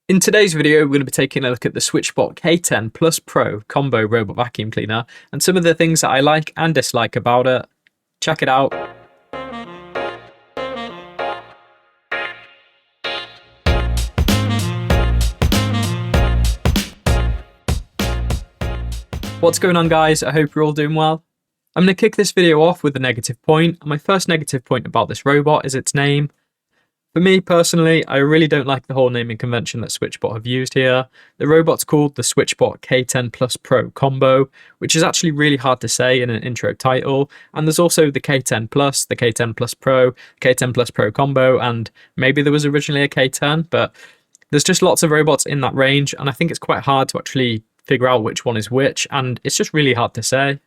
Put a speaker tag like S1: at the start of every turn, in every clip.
S1: In today's video, we're going to be taking a look at the SwitchBot K10 Pro Combo Robot Vacuum Cleaner and some of the things that I like and dislike about it. Check it out. What's going on, guys? I hope you're all doing well. I'm going to kick this video off with a negative point. My first negative point about this robot is its name. For me personally, I really don't like the whole naming convention that SwitchBot have used here. The robot's called the SwitchBot K10 Pro Combo, which is actually really hard to say in an intro title. And there's also the K10 Plus, the K10 Plus Pro, K10 Plus Pro Combo, and maybe there was originally a K10, but there's just lots of robots in that range, and I think it's quite hard to actually figure out which one is which, and it's just really hard to say.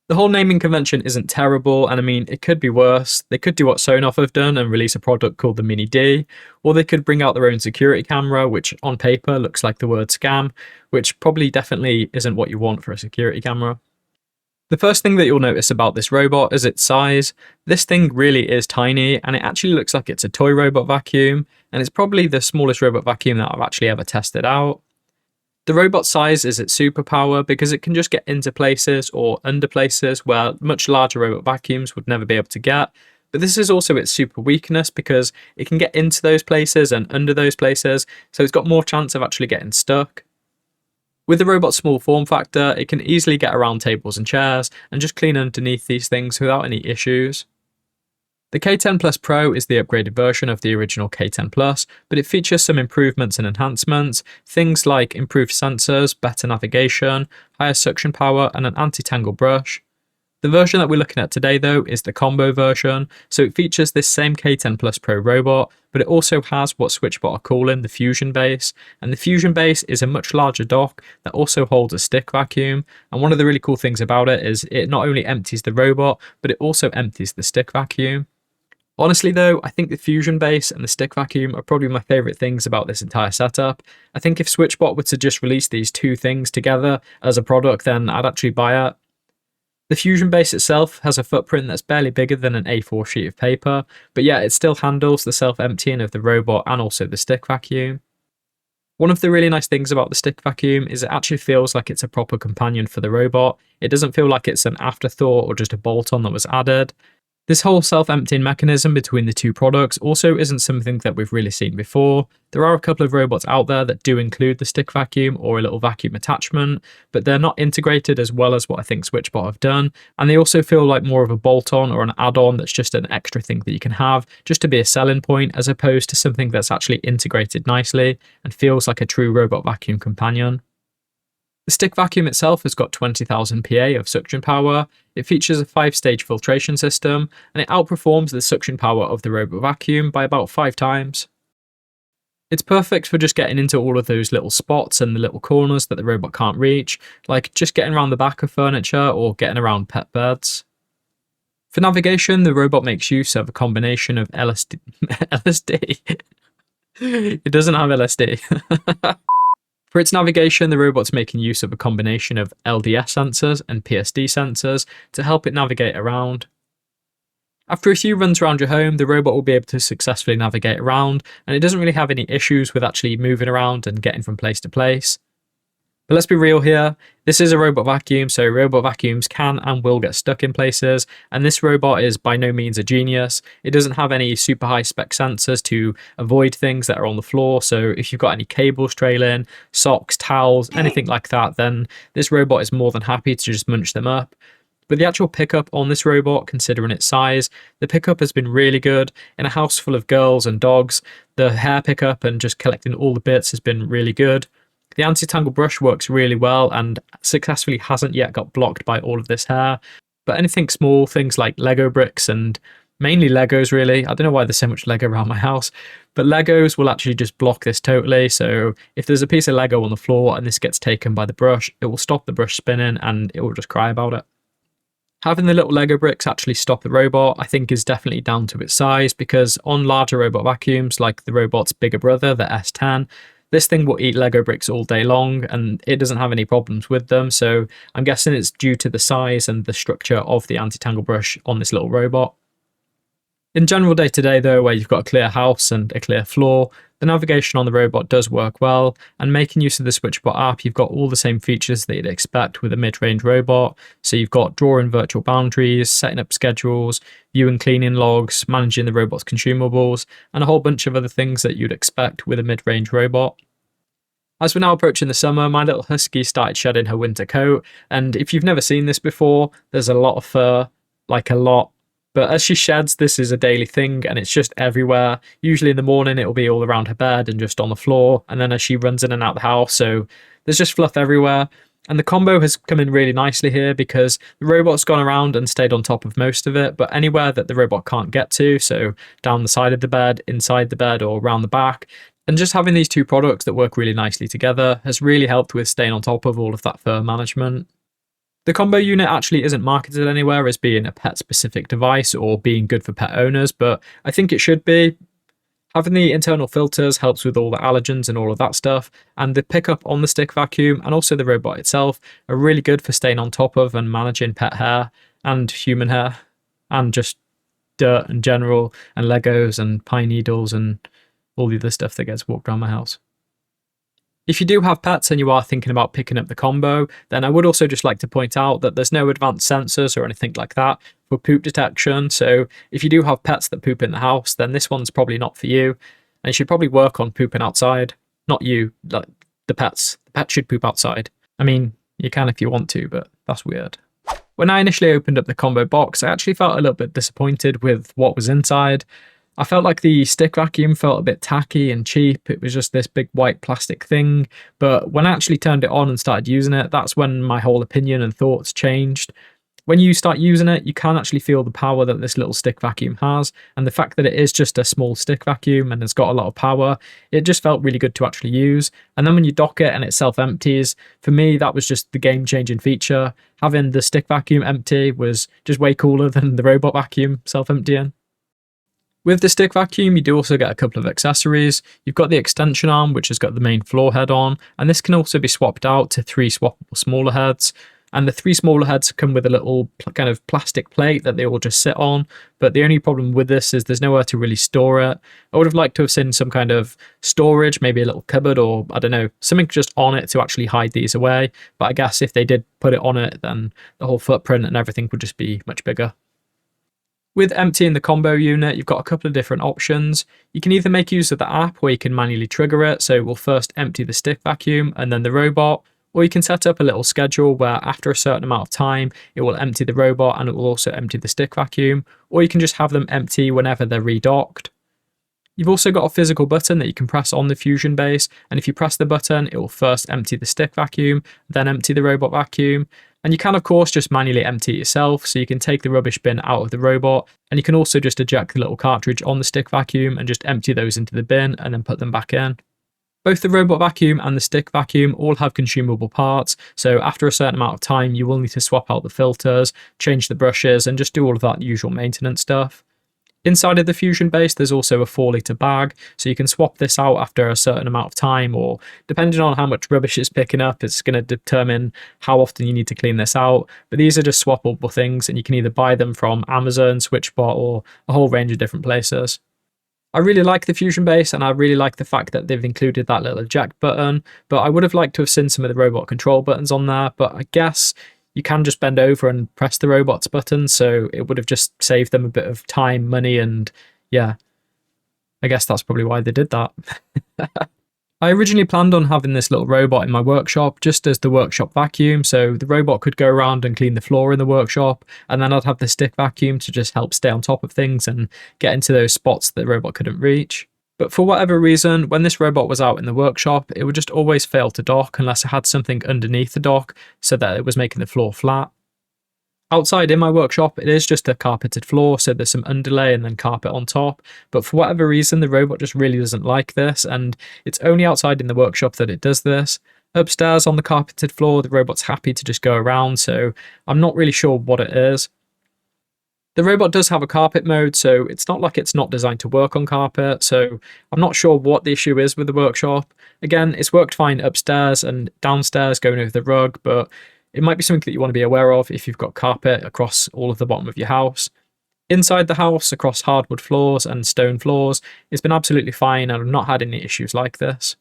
S1: The whole naming convention isn't terrible, and I mean, it could be worse. They could do what Sonoff have done and release a product called the Mini D, or they could bring out their own security camera, which on paper looks like the word scam, which probably definitely isn't what you want for a security camera. The first thing that you'll notice about this robot is its size. This thing really is tiny, and it actually looks like it's a toy robot vacuum, and it's probably the smallest robot vacuum that I've actually ever tested out. The robot size is its superpower because it can just get into places or under places where much larger robot vacuums would never be able to get. But this is also its super weakness because it can get into those places and under those places, so it's got more chance of actually getting stuck. With the robot's small form factor, it can easily get around tables and chairs and just clean underneath these things without any issues. The K10 Pro is the upgraded version of the original K10 Plus, but it features some improvements and enhancements, things like improved sensors, better navigation, higher suction power, and an anti-tangle brush. The version that we're looking at today, though, is the combo version, so it features this same K10 Pro robot, but it also has what SwitchBot are calling the Fusion Base, and the Fusion Base is a much larger dock that also holds a stick vacuum, and one of the really cool things about it is it not only empties the robot, but it also empties the stick vacuum. Honestly though, I think the Fusion Base and the stick vacuum are probably my favourite things about this entire setup. I think if SwitchBot were to just release these two things together as a product, then I'd actually buy it. The Fusion Base itself has a footprint that's barely bigger than an A4 sheet of paper, but yeah, it still handles the self-emptying of the robot and also the stick vacuum. One of the really nice things about the stick vacuum is it actually feels like it's a proper companion for the robot. It doesn't feel like it's an afterthought or just a bolt-on that was added. This whole self-emptying mechanism between the two products also isn't something that we've really seen before. There are a couple of robots out there that do include the stick vacuum or a little vacuum attachment, but they're not integrated as well as what I think SwitchBot have done, and they also feel like more of a bolt-on or an add-on that's just an extra thing that you can have, just to be a selling point, as opposed to something that's actually integrated nicely and feels like a true robot vacuum companion. The stick vacuum itself has got 20,000 PA of suction power, it features a 5-stage filtration system, and it outperforms the suction power of the robot vacuum by about 5 times. It's perfect for just getting into all of those little spots and the little corners that the robot can't reach, like just getting around the back of furniture or getting around pet beds. For navigation, the robot makes use of a combination of LSD. It doesn't have LSD. For its navigation, the robot's making use of a combination of LDS sensors and PSD sensors to help it navigate around. After a few runs around your home, the robot will be able to successfully navigate around, and it doesn't really have any issues with actually moving around and getting from place to place. But let's be real here, this is a robot vacuum, so robot vacuums can and will get stuck in places, and this robot is by no means a genius. It doesn't have any super high spec sensors to avoid things that are on the floor, so if you've got any cables trailing, socks, towels, anything like that, then this robot is more than happy to just munch them up. But the actual pickup on this robot, considering its size, the pickup has been really good. In a house full of girls and dogs, the hair pickup and just collecting all the bits has been really good. The anti-tangle brush works really well and successfully hasn't yet got blocked by all of this hair, but anything small, things like Lego bricks and mainly Legos really, I don't know why there's so much Lego around my house, but Legos will actually just block this totally, so if there's a piece of Lego on the floor and this gets taken by the brush, it will stop the brush spinning and it will just cry about it. Having the little Lego bricks actually stop the robot, I think, is definitely down to its size, because on larger robot vacuums like the robot's bigger brother, the S10, this thing will eat Lego bricks all day long and it doesn't have any problems with them, so I'm guessing it's due to the size and the structure of the anti-tangle brush on this little robot. In general day-to-day though, where you've got a clear house and a clear floor, the navigation on the robot does work well, and making use of the SwitchBot app, you've got all the same features that you'd expect with a mid-range robot. So you've got drawing virtual boundaries, setting up schedules, viewing cleaning logs, managing the robot's consumables, and a whole bunch of other things that you'd expect with a mid-range robot. As we're now approaching the summer, my little husky started shedding her winter coat, and if you've never seen this before, there's a lot of fur, like a lot. But as she sheds, this is a daily thing and it's just everywhere. Usually in the morning, it'll be all around her bed and just on the floor. And then as she runs in and out the house, so there's just fluff everywhere. And the combo has come in really nicely here because the robot's gone around and stayed on top of most of it, but anywhere that the robot can't get to, so down the side of the bed, inside the bed, or around the back, and just having these two products that work really nicely together has really helped with staying on top of all of that fur management. The combo unit actually isn't marketed anywhere as being a pet-specific device or being good for pet owners, but I think it should be. Having the internal filters helps with all the allergens and all of that stuff, and the pickup on the stick vacuum and also the robot itself are really good for staying on top of and managing pet hair and human hair and just dirt in general and Legos and pine needles and all the other stuff that gets walked around my house. If you do have pets and you are thinking about picking up the combo, then I would also just like to point out that there's no advanced sensors or anything like that for poop detection. So if you do have pets that poop in the house, then this one's probably not for you. And you should probably work on pooping outside. Not you, like the pets. The pets should poop outside. I mean, you can if you want to, but that's weird. When I initially opened up the combo box, I actually felt a little bit disappointed with what was inside. I felt like the stick vacuum felt a bit tacky and cheap. It was just this big white plastic thing. But when I actually turned it on and started using it, that's when my whole opinion and thoughts changed. When you start using it, you can actually feel the power that this little stick vacuum has. And the fact that it is just a small stick vacuum and it's got a lot of power, it just felt really good to actually use. And then when you dock it and it self-empties, for me, that was just the game-changing feature. Having the stick vacuum empty was just way cooler than the robot vacuum self-emptying. With the stick vacuum, you do also get a couple of accessories. You've got the extension arm, which has got the main floor head on, and this can also be swapped out to 3 swappable smaller heads. And the 3 smaller heads come with a little kind of plastic plate that they all just sit on. But the only problem with this is there's nowhere to really store it. I would have liked to have seen some kind of storage, maybe a little cupboard or, I don't know, something just on it to actually hide these away. But I guess if they did put it on it, then the whole footprint and everything would just be much bigger. With emptying the combo unit, you've got a couple of different options. You can either make use of the app where you can manually trigger it, so it will first empty the stick vacuum and then the robot, or you can set up a little schedule where after a certain amount of time, it will empty the robot and it will also empty the stick vacuum, or you can just have them empty whenever they're redocked. You've also got a physical button that you can press on the Fusion base, and if you press the button, it will first empty the stick vacuum, then empty the robot vacuum. And you can, of course, just manually empty it yourself, so you can take the rubbish bin out of the robot, and you can also just eject the little cartridge on the stick vacuum and just empty those into the bin and then put them back in. Both the robot vacuum and the stick vacuum all have consumable parts, so after a certain amount of time, you will need to swap out the filters, change the brushes, and just do all of that usual maintenance stuff. Inside of the Fusion base, there's also a 4-litre bag, so you can swap this out after a certain amount of time, or depending on how much rubbish it's picking up, it's going to determine how often you need to clean this out. But these are just swappable things, and you can either buy them from Amazon, SwitchBot, or a whole range of different places. I really like the Fusion base, and I really like the fact that they've included that little eject button, but I would have liked to have seen some of the robot control buttons on there, but I guess you can just bend over and press the robot's button, so it would have just saved them a bit of time, money, and yeah, I guess that's probably why they did that. I originally planned on having this little robot in my workshop just as the workshop vacuum, so the robot could go around and clean the floor in the workshop, and then I'd have the stick vacuum to just help stay on top of things and get into those spots that the robot couldn't reach. But for whatever reason, when this robot was out in the workshop, it would just always fail to dock unless it had something underneath the dock so that it was making the floor flat. Outside in my workshop, it is just a carpeted floor, so there's some underlay and then carpet on top. But for whatever reason, the robot just really doesn't like this, and it's only outside in the workshop that it does this. Upstairs on the carpeted floor, the robot's happy to just go around, so I'm not really sure what it is. The robot does have a carpet mode, so it's not like it's not designed to work on carpet, so I'm not sure what the issue is with the workshop. Again, it's worked fine upstairs and downstairs going over the rug, but it might be something that you want to be aware of if you've got carpet across all of the bottom of your house. Inside the house, across hardwood floors and stone floors, it's been absolutely fine and I've not had any issues like this.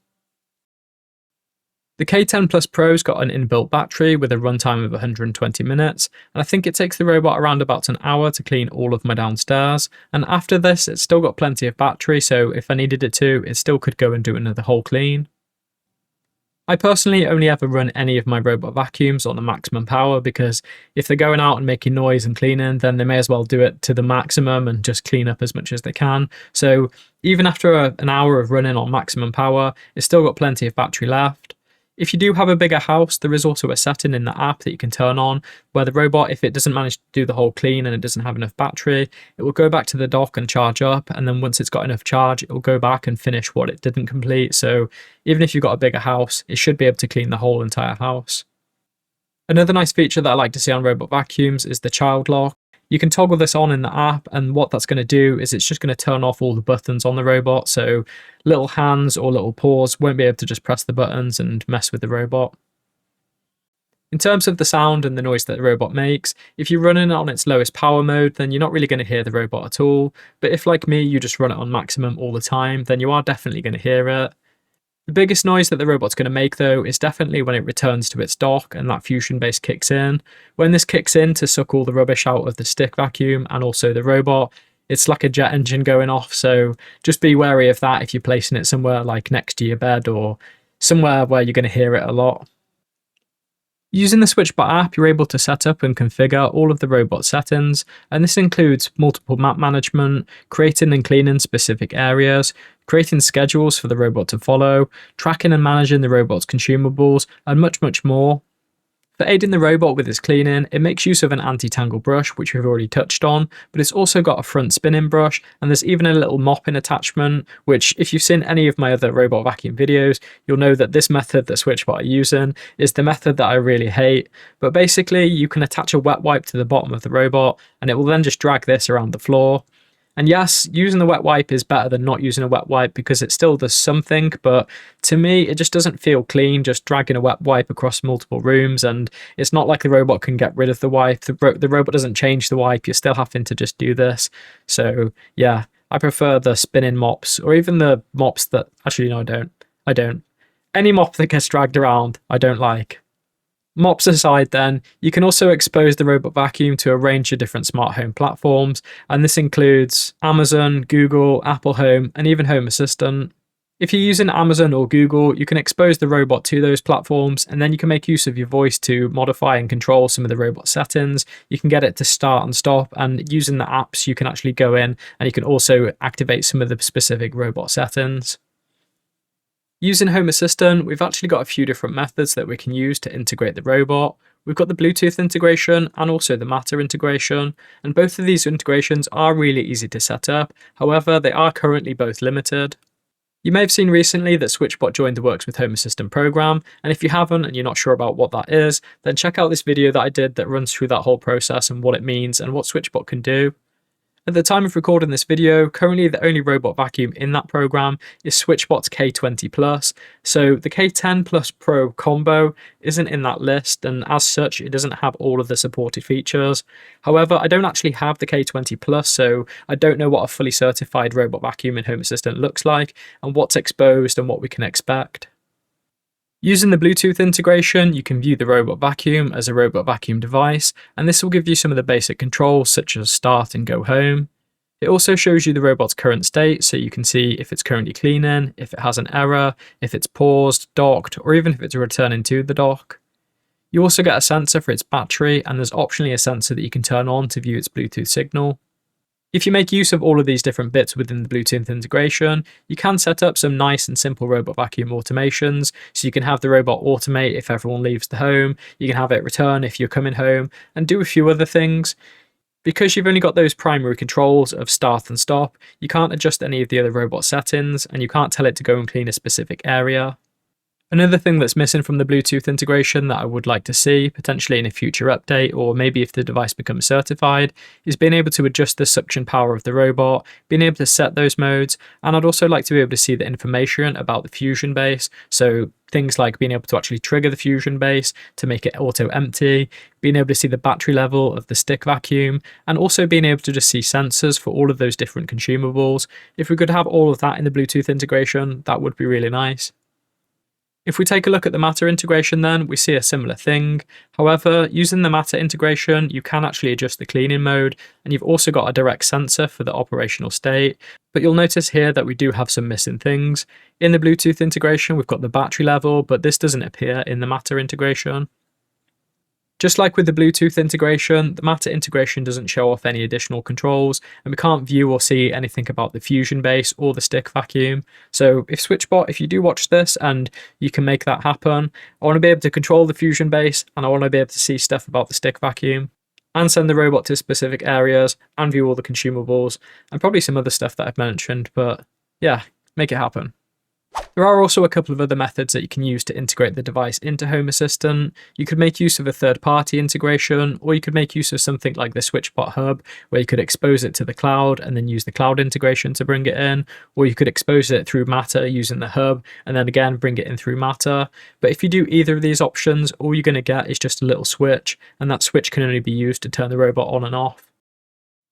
S1: The K10 Plus Pro's got an inbuilt battery with a runtime of 120 minutes, and I think it takes the robot around about an hour to clean all of my downstairs, and after this it's still got plenty of battery, so if I needed it to, it still could go and do another whole clean. I personally only ever run any of my robot vacuums on the maximum power because if they're going out and making noise and cleaning, then they may as well do it to the maximum and just clean up as much as they can. So even after an hour of running on maximum power, it's still got plenty of battery left. If you do have a bigger house, there is also a setting in the app that you can turn on where the robot, if it doesn't manage to do the whole clean and it doesn't have enough battery, it will go back to the dock and charge up, and then once it's got enough charge, it will go back and finish what it didn't complete. So even if you've got a bigger house, it should be able to clean the whole entire house. Another nice feature that I like to see on robot vacuums is the child lock. You can toggle this on in the app, and what that's going to do is it's just going to turn off all the buttons on the robot, so little hands or little paws won't be able to just press the buttons and mess with the robot. In terms of the sound and the noise that the robot makes, if you run it on its lowest power mode, then you're not really going to hear the robot at all, but if like me you just run it on maximum all the time, then you are definitely going to hear it. The biggest noise that the robot's going to make though is definitely when it returns to its dock and that fusion base kicks in. When this kicks in to suck all the rubbish out of the stick vacuum and also the robot, it's like a jet engine going off, so just be wary of that if you're placing it somewhere like next to your bed or somewhere where you're going to hear it a lot. Using the SwitchBot app, you're able to set up and configure all of the robot settings, and this includes multiple map management, creating and cleaning specific areas, creating schedules for the robot to follow, tracking and managing the robot's consumables, and much, much more. For aiding the robot with its cleaning, it makes use of an anti-tangle brush, which we've already touched on, but it's also got a front spinning brush, and there's even a little mopping attachment, which if you've seen any of my other robot vacuum videos, you'll know that this method that SwitchBot are using is the method that I really hate. But basically, you can attach a wet wipe to the bottom of the robot, and it will then just drag this around the floor. And yes, using the wet wipe is better than not using a wet wipe because it still does something, but to me, it just doesn't feel clean just dragging a wet wipe across multiple rooms, and it's not like the robot can get rid of the wipe. The robot doesn't change the wipe, you're still having to just do this. So yeah, I prefer the spinning mops, or even the mops that, actually no, I don't. Any mop that gets dragged around, I don't like. Mops aside then, you can also expose the robot vacuum to a range of different smart home platforms, and this includes Amazon, Google, Apple Home, and even Home Assistant. If you're using Amazon or Google, you can expose the robot to those platforms, and then you can make use of your voice to modify and control some of the robot settings. You can get it to start and stop, and using the apps, you can actually go in and you can also activate some of the specific robot settings. Using Home Assistant, we've actually got a few different methods that we can use to integrate the robot. We've got the Bluetooth integration and also the Matter integration, and both of these integrations are really easy to set up. However, they are currently both limited. You may have seen recently that SwitchBot joined the Works with Home Assistant program, and if you haven't and you're not sure about what that is, then check out this video that I did that runs through that whole process and what it means and what SwitchBot can do. At the time of recording this video, currently the only robot vacuum in that program is SwitchBot's K20 Plus, so the K10 Plus Pro Combo isn't in that list, and as such it doesn't have all of the supported features. However, I don't actually have the K20 Plus, so I don't know what a fully certified robot vacuum in Home Assistant looks like, and what's exposed and what we can expect. Using the Bluetooth integration, you can view the robot vacuum as a robot vacuum device, and this will give you some of the basic controls such as start and go home. It also shows you the robot's current state, so you can see if it's currently cleaning, if it has an error, if it's paused, docked, or even if it's returning to the dock. You also get a sensor for its battery, and there's optionally a sensor that you can turn on to view its Bluetooth signal. If you make use of all of these different bits within the Bluetooth integration, you can set up some nice and simple robot vacuum automations, so you can have the robot automate if everyone leaves the home, you can have it return if you're coming home, and do a few other things. Because you've only got those primary controls of start and stop, you can't adjust any of the other robot settings, and you can't tell it to go and clean a specific area. Another thing that's missing from the Bluetooth integration that I would like to see, potentially in a future update, or maybe if the device becomes certified, is being able to adjust the suction power of the robot, being able to set those modes, and I'd also like to be able to see the information about the fusion base, so things like being able to actually trigger the fusion base to make it auto empty, being able to see the battery level of the stick vacuum, and also being able to just see sensors for all of those different consumables. If we could have all of that in the Bluetooth integration, that would be really nice. If we take a look at the Matter integration then, we see a similar thing. However, using the Matter integration, you can actually adjust the cleaning mode, and you've also got a direct sensor for the operational state. But you'll notice here that we do have some missing things. In the Bluetooth integration, we've got the battery level, but this doesn't appear in the Matter integration. Just like with the Bluetooth integration, the Matter integration doesn't show off any additional controls, and we can't view or see anything about the fusion base or the stick vacuum. So if SwitchBot, if you do watch this and you can make that happen, I want to be able to control the fusion base, and I want to be able to see stuff about the stick vacuum, and send the robot to specific areas, and view all the consumables, and probably some other stuff that I've mentioned, but yeah, make it happen. There are also a couple of other methods that you can use to integrate the device into Home Assistant. You could make use of a third-party integration, or you could make use of something like the SwitchBot Hub, where you could expose it to the cloud and then use the cloud integration to bring it in, or you could expose it through Matter using the hub and then again bring it in through Matter. But if you do either of these options, all you're going to get is just a little switch, and that switch can only be used to turn the robot on and off.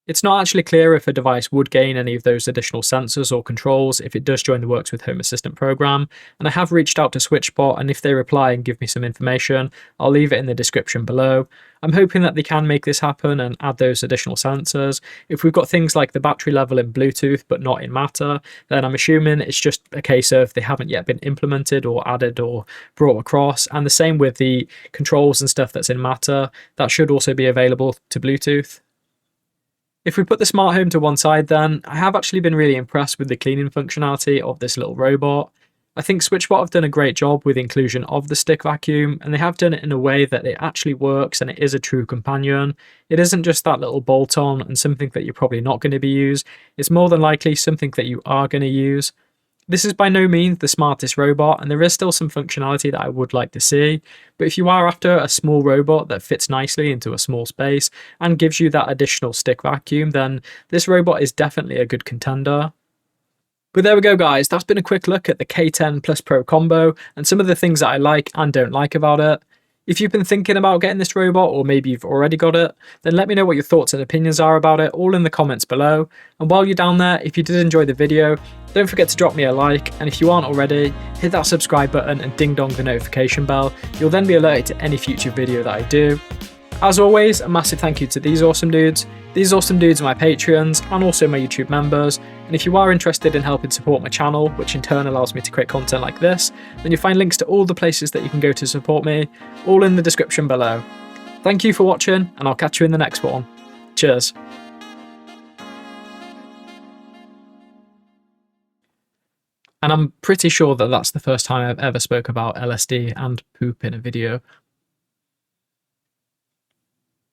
S1: It's not actually clear if a device would gain any of those additional sensors or controls if it does join the Works with Home Assistant program, and I have reached out to SwitchBot, and if they reply and give me some information, I'll leave it in the description below. I'm hoping that they can make this happen and add those additional sensors. If we've got things like the battery level in Bluetooth but not in Matter, then I'm assuming it's just a case of they haven't yet been implemented or added or brought across, and the same with the controls and stuff that's in Matter, that should also be available to Bluetooth. If we put the smart home to one side then, I have actually been really impressed with the cleaning functionality of this little robot. I think SwitchBot have done a great job with inclusion of the stick vacuum, and they have done it in a way that it actually works and it is a true companion. It isn't just that little bolt-on and something that you're probably not going to be used, it's more than likely something that you are going to use. This is by no means the smartest robot, and there is still some functionality that I would like to see, but if you are after a small robot that fits nicely into a small space and gives you that additional stick vacuum, then this robot is definitely a good contender. But there we go guys, that's been a quick look at the K10 Plus Pro Combo and some of the things that I like and don't like about it. If you've been thinking about getting this robot, or maybe you've already got it, then let me know what your thoughts and opinions are about it, all in the comments below. And while you're down there, if you did enjoy the video, don't forget to drop me a like, and if you aren't already, hit that subscribe button and ding dong the notification bell. You'll then be alerted to any future video that I do. As always, a massive thank you to these awesome dudes. These awesome dudes are my Patreons and also my YouTube members, and if you are interested in helping support my channel, which in turn allows me to create content like this, then you'll find links to all the places that you can go to support me, all in the description below. Thank you for watching, and I'll catch you in the next one. Cheers. And I'm pretty sure that that's the first time I've ever spoke about LSD and poop in a video.